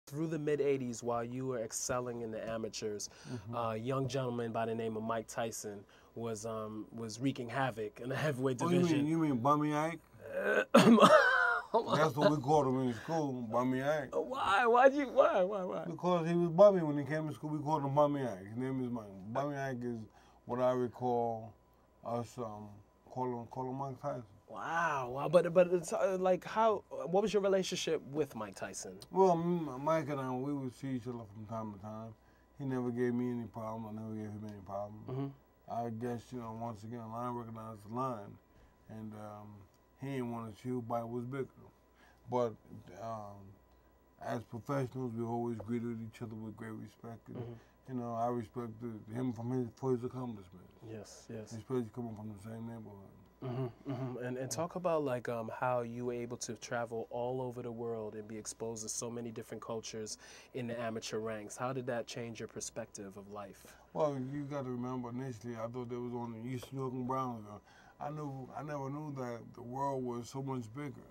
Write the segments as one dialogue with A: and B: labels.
A: Through the mid-'80s, while you were excelling in the amateurs, a young gentleman by the name of Mike Tyson was wreaking havoc in the heavyweight division.
B: You mean Bummy Ike? That's what we called him in school, Bummy Ike.
A: Why? Why?
B: Because he was bummy when he came to school. We called him Bummy Ike. His name is Mike. Bummy Ike is what I recall us calling Mike Tyson.
A: Wow. But it's like how? What was your relationship with Mike Tyson?
B: Well, Mike and I, we would see each other from time to time. He never gave me any problem. I never gave him any problem. I guess, once again, line recognized the line. And he didn't want to see who bite was bigger. But as professionals, we always greeted each other with great respect. And, I respected him for his accomplishments.
A: Yes.
B: Especially coming from the same neighborhood.
A: And talk about like how you were able to travel all over the world and be exposed to so many different cultures in the amateur ranks. How did that change your perspective of life?
B: Well, you got to remember, initially, I thought they was on the East New York and Brownsville. I never knew that the world was so much bigger.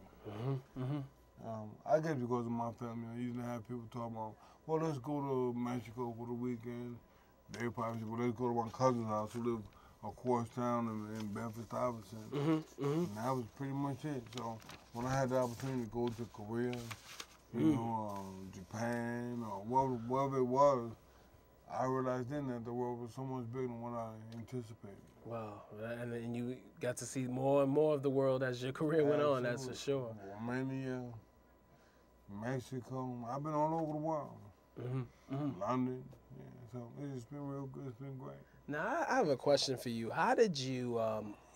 B: I guess because of my family, I used to have people talk about, well, let's go to Mexico for the weekend. They probably said, well, let's go to my cousin's house who lived across town in Bedford-Stuyvesant. And that was pretty much it. So when I had the opportunity to go to Korea, Japan, or wherever it was, I realized then that the world was so much bigger than what I anticipated.
A: Wow, and then you got to see more and more of the world as your career went on, that's for sure.
B: Romania, Mexico, I've been all over the world. London, so it's been real good, it's been great.
A: Now, I have a question for you. How did you,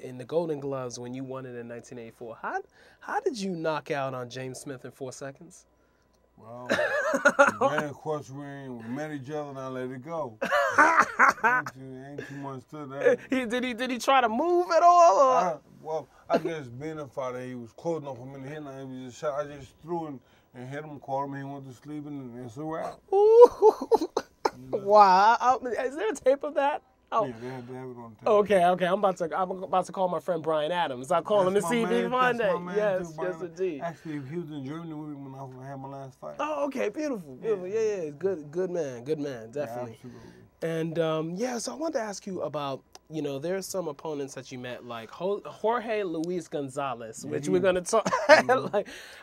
A: in the Golden Gloves, when you won it in 1984, how did you knock out on James Smith in 4 seconds?
B: Well, we ran across the ring, we met each other, and I let it go. ain't too much to that.
A: Did he try to move at all? Or?
B: I guess being a fighter, he was close enough for me to hit him. He was just shot. I just threw him and hit him, called him, and he went to sleep, and it's a wrap.
A: Wow. Is there a tape of that? Oh.
B: Yeah, they have it on tape.
A: Okay. I'm about to call my friend Brian Adams. I'll call him and see if he can find that. Yes, indeed.
B: Actually, he was in Germany with me when I had my last fight.
A: Oh, okay, beautiful. Yeah. Good man, definitely.
B: Yeah, absolutely.
A: And so I wanted to ask you about, there's some opponents that you met, like Jorge Luis Gonzalez, which we're gonna talk.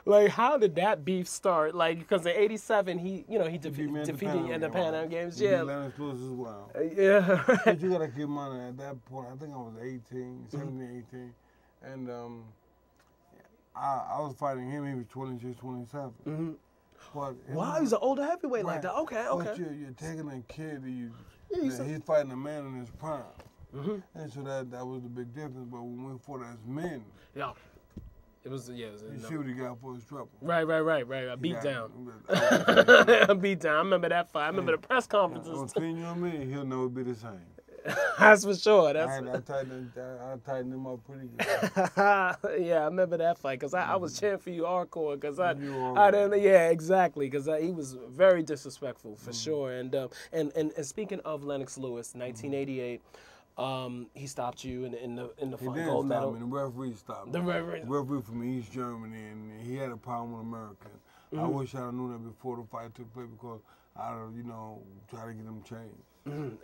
A: like how did that beef start? Like, because in '87 he defeated you in the Pan Am Games. Yeah.
B: Lennox Lewis as well.
A: Yeah.
B: But you gotta keep in mind at that point, I think I was 17, 18, and I was fighting him. He was 26, 27. But
A: wow, he's an older heavyweight like that. Okay.
B: But you're taking a kid, he's fighting a man in his prime. And so that was the big difference. But when we fought as men,
A: it was
B: you see what he got for his trouble.
A: Right. A beat down. A beat down. I remember that fight. I remember the press conferences.
B: Between you and me, he'll never be the same.
A: That's for sure.
B: I tightened him up pretty good.
A: Yeah, I remember that fight because I was cheering for you hardcore because I didn't. Yeah, exactly because he was very disrespectful for sure. And speaking of Lennox Lewis, 1988. He stopped you in the fight, gold medal.
B: The referee stopped me.
A: The referee
B: from East Germany, and he had a problem with Americans. I wish I knew that before the fight took place because I, try to get them changed.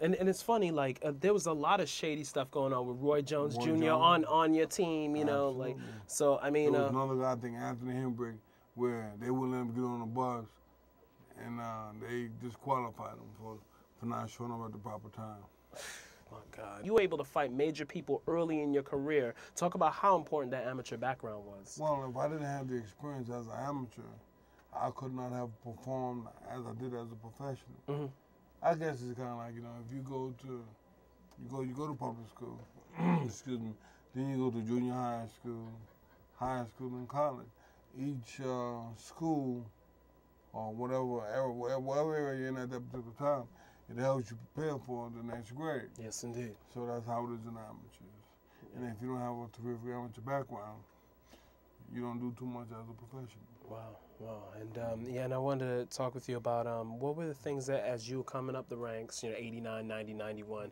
A: And it's funny, like there was a lot of shady stuff going on with Roy Jones Jr. on your team, like so. I mean,
B: there was another guy, I think Anthony Hembrick, where they wouldn't let him get on the bus, and they disqualified him for not showing up at the proper time.
A: My God. You were able to fight major people early in your career. Talk about how important that amateur background was.
B: Well, if I didn't have the experience as an amateur, I could not have performed as I did as a professional. I guess it's kind of like, if you go to public school, excuse me, then you go to junior high school, and college. Each school or whatever area you're in at that particular time, it helps you prepare for the next grade.
A: Yes, indeed.
B: So that's how it is in amateurs. And if you don't have a terrific amateur background, you don't do too much as a professional.
A: Wow. And I wanted to talk with you about what were the things that, as you were coming up the ranks, 89, 90, 91,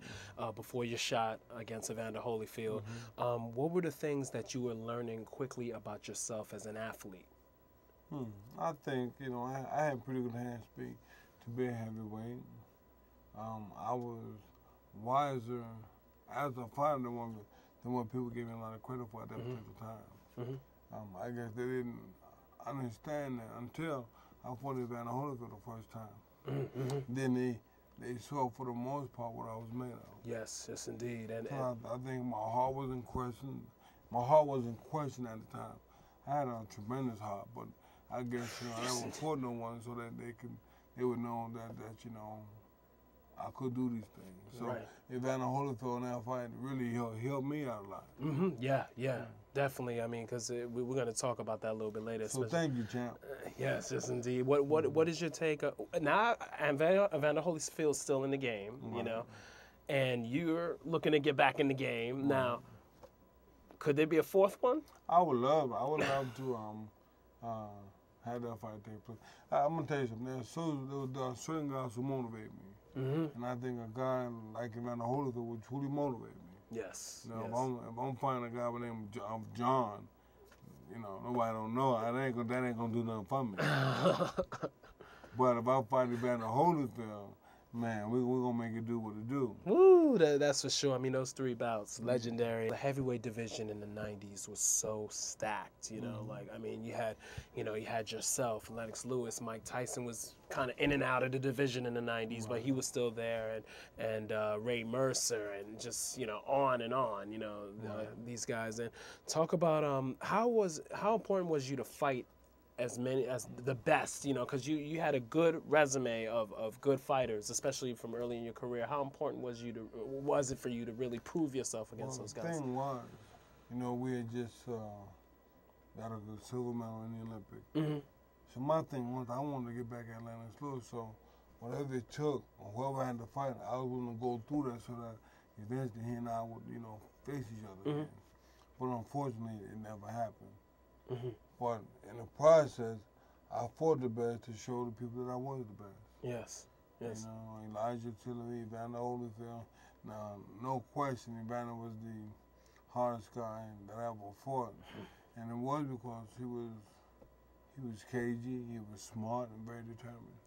A: before your shot against Evander Holyfield, what were the things that you were learning quickly about yourself as an athlete?
B: I think, you know, I had pretty good hand speed to be a heavyweight. I was wiser as a fighter than what people gave me a lot of credit for at that particular time. I guess they didn't understand that until I fought Evander Holyfield the first time. Then they saw for the most part what I was made of.
A: Yes, yes, indeed. And
B: I think my heart was in question. My heart was in question at the time. I had a tremendous heart, but I guess, you know, I never fought no one so that they would know that you know, I could do these things. So Evander Holyfield in that fight really helped me out a lot.
A: Yeah, definitely. I mean, because we're going to talk about that a little bit later.
B: So thank you, champ.
A: Yes, yes, indeed. What is your take? Now, Evander Holyfield's still in the game, you know, and you're looking to get back in the game. Now, could there be a fourth one?
B: I would love to have that fight take place. I'm gonna tell you something. There were certain guys who motivate me, and I think a guy like Evander Holyfield would truly motivate me.
A: Yes.
B: You know, if I'm fighting a guy by the name of John, you know, nobody don't know. That ain't gonna do nothing for me. But if I fight Evander Holyfield, man, we're going to make it do what it do.
A: Woo, that's for sure. I mean, those 3 bouts, legendary. The heavyweight division in the 90s was so stacked, you know. Like, I mean, you had yourself, Lennox Lewis, Mike Tyson was kind of in and out of the division in the 90s, but he was still there, and Ray Mercer, and just, you know, on and on, you know, these guys. And talk about how important was you to fight as the best, you know, because you had a good resume of good fighters, especially from early in your career. How important was it for you to really prove yourself against those guys?
B: The thing was, you know, we had just got a good silver medal in the Olympics. So my thing was, I wanted to get back at Lennox Lewis, so whatever it took, or whoever I had to fight, I was willing to go through that so that eventually he and I would, you know, face each other again. But unfortunately, it never happened. But in the process, I fought the best to show the people that I was the best.
A: Yes, yes.
B: You know, Elijah Tillery, Evander Holyfield. Now, no question, Evander was the hardest guy that I ever fought. And it was because he was cagey, he was smart, and very determined.